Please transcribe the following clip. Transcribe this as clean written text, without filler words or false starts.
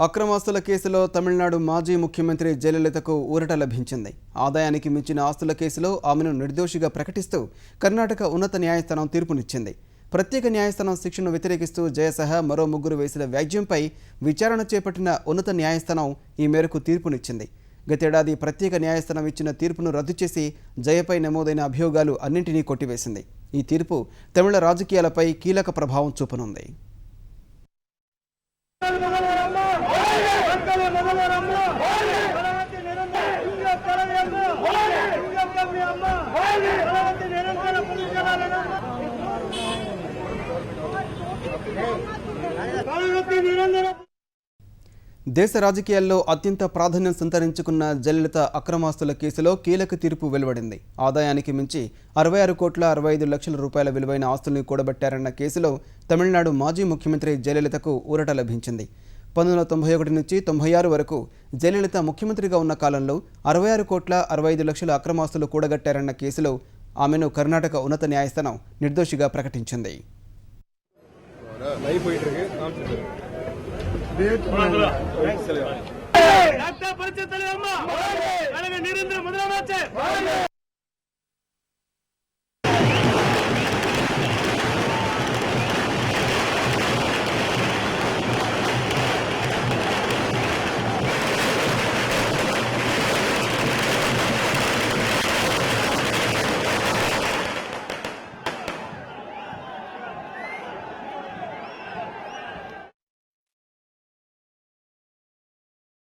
అక్రమాస్తుల కేసులో తమిళనాడు మాజీ ముఖ్యమంత్రి జయలలితకు ఊరట లభించింది. ఆదాయానికి మించిన ఆస్తుల కేసులో ఆమెను నిర్దోషిగా ప్రకటిస్తూ కర్ణాటక ఉన్నత న్యాయస్థానం తీర్పునిచ్చింది. ప్రత్యేక న్యాయస్థానం శిక్షను వ్యతిరేకిస్తూ జయ సహా మరో ముగ్గురు వేసిన వ్యాజ్యంపై విచారణ చేపట్టిన ఉన్నత న్యాయస్థానం ఈ మేరకు తీర్పునిచ్చింది. గతేడాది ప్రత్యేక న్యాయస్థానం ఇచ్చిన తీర్పును రద్దు చేసి జయపై నమోదైన అభియోగాలు అన్నింటినీ కొట్టివేసింది. ఈ తీర్పు తమిళ రాజకీయాలపై కీలక ప్రభావం చూపనుంది. దేశ రాజకీయాల్లో అత్యంత ప్రాధాన్యం సంతరించుకున్న జయలలిత అక్రమాస్తుల కేసులో కీలక తీర్పు వెలువడింది. ఆదాయానికి మించి 66,65,00,000 రూపాయల విలువైన ఆస్తుల్ని కూడబెట్టారన్న కేసులో తమిళనాడు మాజీ ముఖ్యమంత్రి జయలలితకు ఊరట లభించింది. 1991 నుంచి 96 వరకు జయలలిత ముఖ్యమంత్రిగా ఉన్న కాలంలో 66,65,00,000 అక్రమాస్తులు కూడగట్టారన్న కేసులో ఆమెను కర్ణాటక ఉన్నత న్యాయస్థానం నిర్దోషిగా ప్రకటించింది.